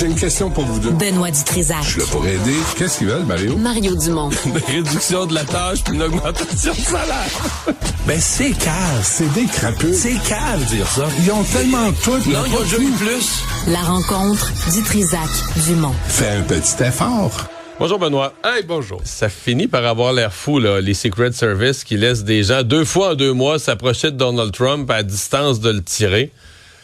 J'ai une question pour vous deux. Benoît Dutrisac. Je suis là pour aider. Qu'est-ce qu'ils veulent, Mario? Mario Dumont. Une réduction de la tâche puis une augmentation de salaire. Ben, c'est cave. C'est des crapus. C'est cave dire ça. Ils ont tellement tout. Non, ils ont déjà eu plus. La rencontre Dutrisac-Dumont. Fais un petit effort. Bonjour Benoît. Hey, bonjour. Ça finit par avoir l'air fou, là, les Secret Service qui laissent des gens 2 fois en 2 mois s'approcher de Donald Trump à distance de le tirer.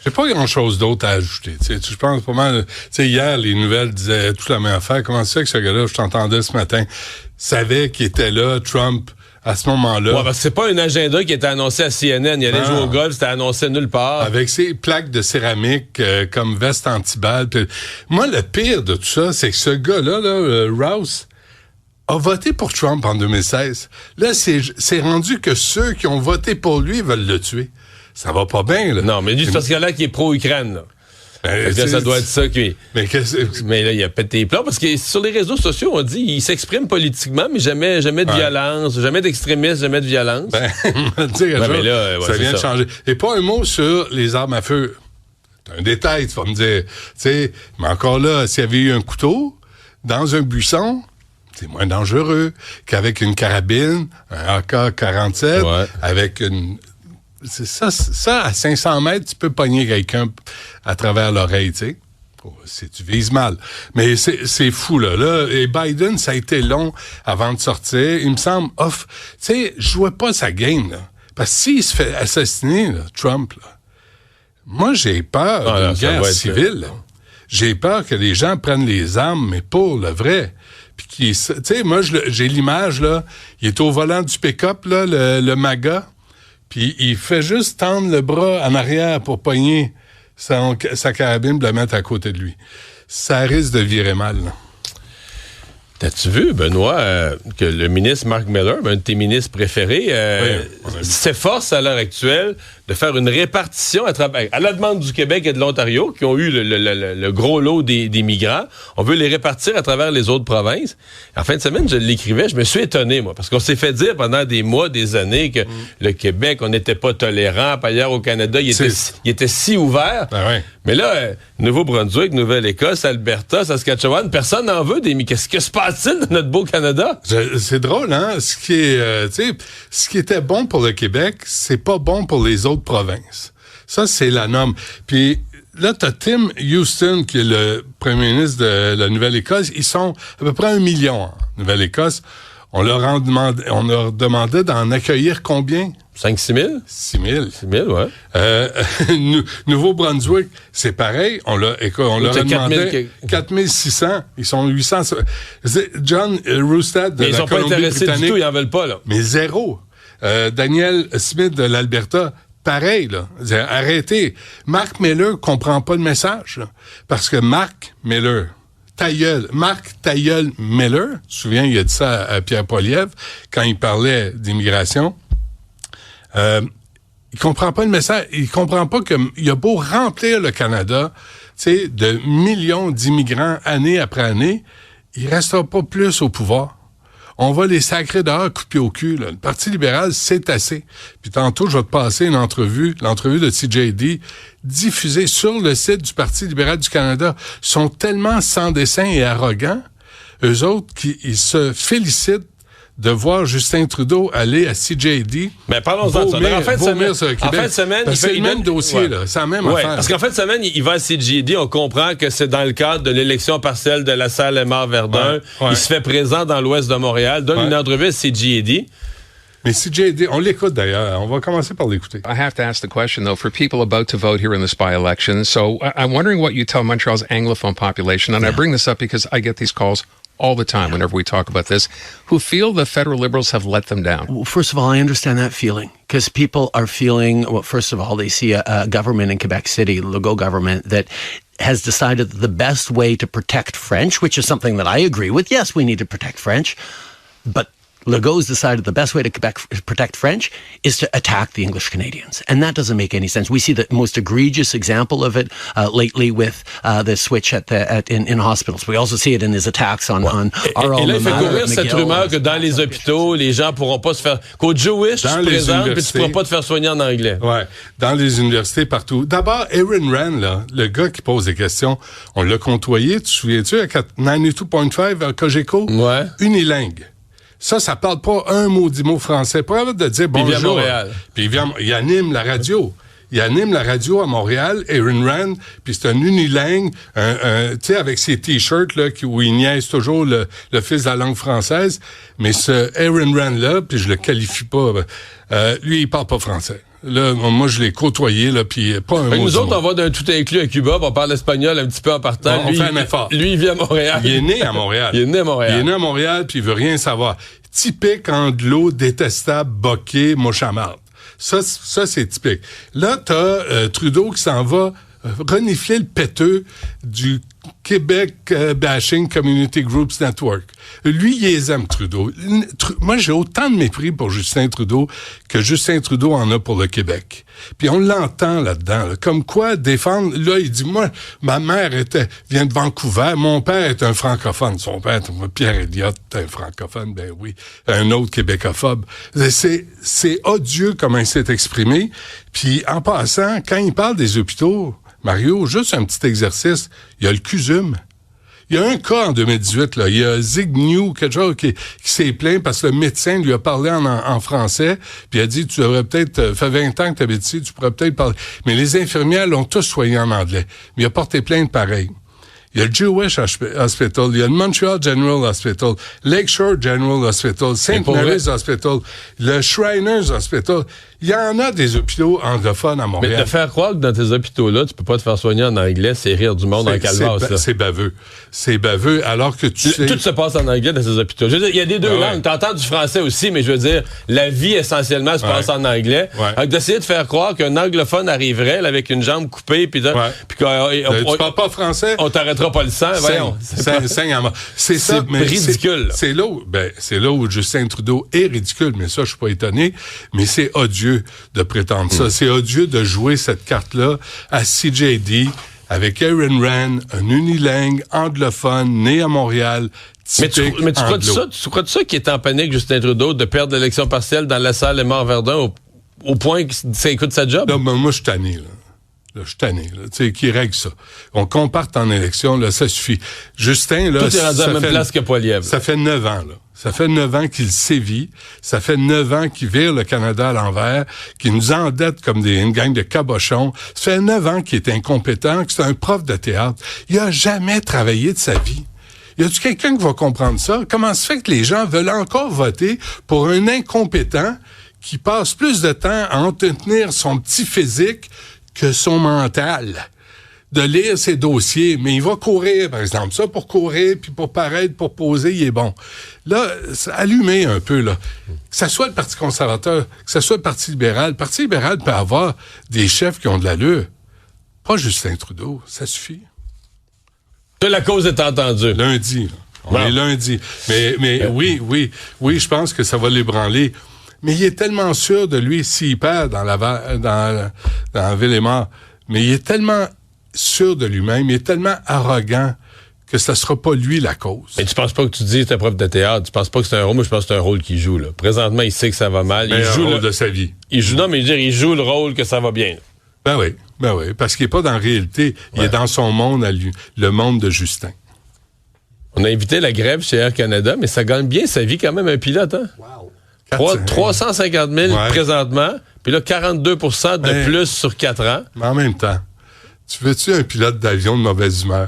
J'ai pas grand-chose d'autre à ajouter. Je pense pas mal. Hier, les nouvelles disaient toute la même affaire. Comment c'est que ce gars-là, je t'entendais ce matin, savait qu'il était là, Trump, à ce moment-là. Ouais, parce que c'est pas un agenda qui était annoncé à CNN. Il allait jouer au golf, c'était annoncé nulle part. Avec ses plaques de céramique comme veste anti-balle. Moi, le pire de tout ça, c'est que ce gars-là, Rouse, a voté pour Trump en 2016. Là, c'est rendu que ceux qui ont voté pour lui veulent le tuer. Ça va pas bien, là. Non, mais lui, c'est parce qu'il y en a qui est pro-Ukraine, là. Ça doit être ça qui... Mais là, il a pété les plombs parce que sur les réseaux sociaux, on dit il s'exprime politiquement, mais jamais de violence, jamais d'extrémisme, jamais de violence. Mais là, ça vient de changer. Et pas un mot sur les armes à feu. C'est un détail, tu vas me dire. Mais encore là, s'il y avait eu un couteau dans un buisson, c'est moins dangereux qu'avec une carabine, un AK-47, avec une... C'est ça, à 500 mètres, tu peux pogner quelqu'un à travers l'oreille, tu sais. Si tu vises mal. Mais c'est fou, là. Et Biden, ça a été long avant de sortir. Il me semble off. Tu sais, je jouais pas sa game, là. Parce que s'il se fait assassiner, là, Trump, là, moi, j'ai peur d'une guerre civile. J'ai peur que les gens prennent les armes, mais pour le vrai. Puis tu sais, moi, j'ai l'image, là. Il est au volant du pick-up, là, le MAGA. Puis il fait juste tendre le bras en arrière pour pogner sa carabine, la mettre à côté de lui. Ça risque de virer mal, là. T'as-tu vu, Benoît, que le ministre Mark Miller, un de tes ministres préférés, s'efforce à l'heure actuelle de faire une répartition à la demande du Québec et de l'Ontario, qui ont eu le gros lot des migrants. On veut les répartir à travers les autres provinces. En fin de semaine, je l'écrivais, je me suis étonné, moi, parce qu'on s'est fait dire pendant des mois, des années, que le Québec, on n'était pas tolérant. Par ailleurs, au Canada, il était si ouvert. Mais là, Nouveau-Brunswick, Nouvelle-Écosse, Alberta, Saskatchewan, personne n'en veut des migrants. Qu'est-ce que se passe-t-il dans notre beau Canada? C'est drôle, hein? Ce qui était bon pour le Québec, c'est pas bon pour les autres provinces. Ça, c'est la norme. Puis là, t'as Tim Houston, qui est le premier ministre de la Nouvelle-Écosse. Ils sont à peu près 1 million en Nouvelle-Écosse. On leur demandait d'en accueillir combien? 5-6 000? 6 000. 6 000, ouais. Nouveau-Brunswick, c'est pareil. On leur demandait 4 600. Ils sont 800. John Roustad de la Colombie-Britannique. Ils sont pas intéressés du tout, ils en veulent pas, là. Mais zéro. Daniel Smith de l'Alberta, pareil, là. Arrêtez. Mark Miller comprend pas le message, là. Parce que Mark Miller, Marc Tailleul Miller, tu te souviens, il a dit ça à Pierre Poilievre quand il parlait d'immigration. Il comprend pas le message. Il comprend pas qu'il a beau remplir le Canada, tu sais, de millions d'immigrants année après année, il restera pas plus au pouvoir. On va les sacrer dehors, couper au cul, là. Le Parti libéral, c'est assez. Puis tantôt, je vais te passer l'entrevue de TJD, diffusée sur le site du Parti libéral du Canada. Ils sont tellement sans dessein et arrogants, eux autres, ils se félicitent de voir Justin Trudeau aller à CJD. Mais parlons-en de ça. En fin de semaine, c'est le même dossier, là. C'est la même affaire. Parce qu'en fin de semaine, il va à CJD. On comprend que c'est dans le cadre de l'élection partielle de la salle Aymar-Verdun. Il se fait présent dans l'ouest de Montréal. Donne une entrevue à CJD. Mais CJD, on l'écoute d'ailleurs. On va commencer par l'écouter. I have to ask the question, though, for people about to vote here in this by-election. So I'm wondering what you tell Montreal's Anglophone population. And I bring this up because I get these calls all the time whenever we talk about this, who feel the federal Liberals have let them down. Well, first of all, I understand that feeling because people are feeling, well, first of all, they see a government in Quebec City, Legault government, that has decided that the best way to protect French, which is something that I agree with, yes, we need to protect French, but Legault's decided the best way to protect French is to attack the English Canadians. And that doesn't make any sense. We see the most egregious example of it lately with the switch in hospitals. We also see it in his attacks on our et là, il fait courir cette rumeur que dans les hôpitaux, les gens pourront pas se faire... Qu'au Jewish, tu te présentes, puis tu pourras pas te faire soigner en anglais. Oui, dans les universités partout. D'abord, Aaron Rand, là, le gars qui pose des questions, on l'a côtoyé, tu te souviens-tu, à 92.5 à Cogeco? Ouais. Unilingue. Ça parle pas un maudit mot français. Pas capable de dire bonjour. Il vient à Montréal. Puis il anime la radio. Il anime la radio à Montréal, Aaron Rand, puis c'est un unilingue, tu sais, avec ses t-shirts là, où il niaise toujours le fils de la langue française. Mais ce Aaron Rand-là, puis je le qualifie pas, lui, il parle pas français. Là, moi, je l'ai côtoyé, là, puis pas un mot. Nous autres, on va d'un tout inclus à Cuba, on parle espagnol un petit peu en partant. On fait un effort. Lui, il vit à Montréal. Il est né à Montréal. Il est né à Montréal, puis il veut rien savoir. Typique anglo, détestable, boqué, mouchamard. Ça, c'est typique. Là, t'as Trudeau qui s'en va renifler le péteux du Québec Bashing Community Groups Network. Lui, il les aime, Trudeau. Moi, j'ai autant de mépris pour Justin Trudeau que Justin Trudeau en a pour le Québec. Puis on l'entend là-dedans, là, comme quoi défendre... Là, il dit, moi, ma mère vient de Vancouver, mon père est un francophone. Son père, Pierre Elliott, un francophone, ben oui, un autre québécophobe. C'est odieux comment il s'est exprimé. Puis en passant, quand il parle des hôpitaux... Mario, juste un petit exercice. Il y a le CUSUM. Il y a un cas en 2018, là. Il y a Zygmunt, quelque chose qui s'est plaint parce que le médecin lui a parlé en français, puis il a dit, tu devrais peut-être, fait 20 ans que tu habites ici, tu pourrais peut-être parler. Mais les infirmières l'ont tous soigné en anglais. Mais il a porté plainte pareil. Il y a le Jewish Hospital, il y a le Montreal General Hospital, Lakeshore General Hospital, St. Mary's Hospital, le Shriners Hospital. Il y en a des hôpitaux anglophones à Montréal. Mais de faire croire que dans tes hôpitaux-là, tu peux pas te faire soigner en anglais, c'est rire du monde en calvaire, ça. C'est baveux. C'est baveux, alors que tu sais... Tout se passe en anglais dans ces hôpitaux. Je veux dire, il y a des deux langues. T'entends du français aussi, mais je veux dire, la vie, essentiellement, se passe en anglais. Donc, d'essayer de faire croire qu'un anglophone arriverait là, avec une jambe coupée, puis tu parles pas français? On t'arrêtera pas le sang. Voyons. C'est ça, mais ridicule. C'est là où Justin Trudeau est ridicule, mais ça, je suis pas étonné. Mais c'est odieux de prétendre ça. C'est odieux de jouer cette carte-là à CJD avec Aaron Rand, un unilingue anglophone né à Montréal. Mais tu crois de ça qu'il est en panique, Justin Trudeau, de perdre l'élection partielle dans la salle Aymar-Verdun au point que ça écoute sa job? Non, mais moi, je suis tanné, là. Je suis tanné, là. Tu sais, qui règle ça. Qu'on parte en élection, là, ça suffit. Justin, là... Tout est rendu à la même place que Poilievre. Ça fait 9 ans, là. Ça fait 9 ans qu'il sévit. Ça fait 9 ans qu'il vire le Canada à l'envers, qu'il nous endette comme une gang de cabochons. Ça fait 9 ans qu'il est incompétent, que c'est un prof de théâtre. Il a jamais travaillé de sa vie. Y a-tu quelqu'un qui va comprendre ça? Comment se fait que les gens veulent encore voter pour un incompétent qui passe plus de temps à entretenir son petit physique que son mental? De lire ses dossiers, mais il va courir, par exemple. Ça, pour courir, puis pour paraître, pour poser, il est bon. Là, allumez un peu, là. Que ce soit le Parti conservateur, que ce soit le Parti libéral. Le Parti libéral peut avoir des chefs qui ont de l'allure. Pas Justin Trudeau, ça suffit. La cause est entendue. Lundi, là. On est lundi. Mais oui, je pense que ça va l'ébranler. Mais il est tellement sûr de lui, s'il perd dans Ville-et-Mort, mais il est tellement sûr de lui-même, il est tellement arrogant que ça sera pas lui la cause. Mais tu penses pas que tu dis que c'est un prof de théâtre, tu penses pas que c'est un rôle, moi je pense que c'est un rôle qu'il joue, là. Présentement, il sait que ça va mal. Il joue le rôle de sa vie. Il joue le rôle que ça va bien. Ben oui, parce qu'il est pas dans la réalité, il est dans son monde à lui, le monde de Justin. On a évité la grève chez Air Canada, mais ça gagne bien sa vie quand même, un pilote, hein? Wow. 350 000 présentement, puis là, 42 de plus sur 4 ans. Mais en même temps, tu veux-tu un pilote d'avion de mauvaise humeur?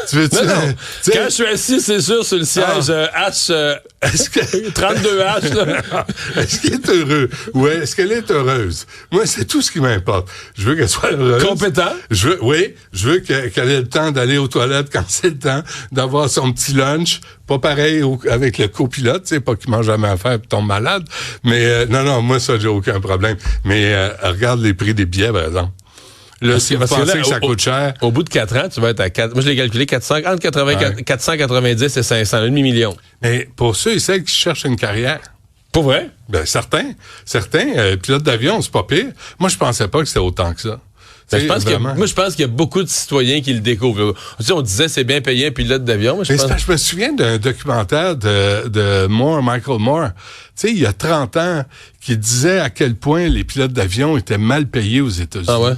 Tu veux-tu quand je suis assis, c'est sûr, sur le siège H, 32H, là. Est-ce qu'il est heureux? Oui, est-ce qu'elle est heureuse? Moi, c'est tout ce qui m'importe. Je veux qu'elle soit heureuse. Compétent? Je veux qu'elle ait le temps d'aller aux toilettes quand c'est le temps, d'avoir son petit lunch. Pas pareil avec le copilote, tu sais, pas qu'il mange jamais à faire et tombe malade. Mais non, moi, ça, j'ai aucun problème. Mais regarde les prix des billets, par exemple. Là, si vous pensez que ça coûte cher... Au bout de 4 ans, tu vas être à 4... Moi, je l'ai calculé, entre 490 et 500, un demi-million. Mais pour ceux et celles qui cherchent une carrière... Pour vrai? Ben, certains pilotes d'avion, c'est pas pire. Moi, je pensais pas que c'était autant que ça. Ben, je pense qu'il y a beaucoup de citoyens qui le découvrent. On disait c'est bien payé un pilote d'avion. Je me souviens d'un documentaire de Michael Moore, il y a 30 ans, qui disait à quel point les pilotes d'avion étaient mal payés aux États-Unis. Ah ouais?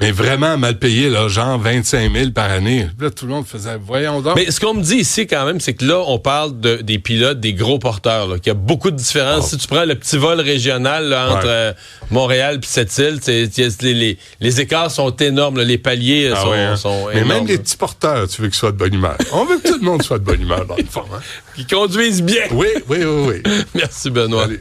Mais vraiment mal payé, là, genre 25 000 par année. Là, tout le monde faisait, voyons donc. Mais ce qu'on me dit ici, quand même, c'est que là, on parle des pilotes, des gros porteurs, là, qu'il y a beaucoup de différences. Si tu prends le petit vol régional là, entre Montréal et Sept-Îles, les écarts sont énormes. Là, les paliers sont Mais énormes. même les petits porteurs, tu veux qu'ils soient de bonne humeur. On veut que tout le monde soit de bonne humeur, dans le fond. Hein? Qu'ils conduisent bien. Oui. Merci, Benoît. Allez.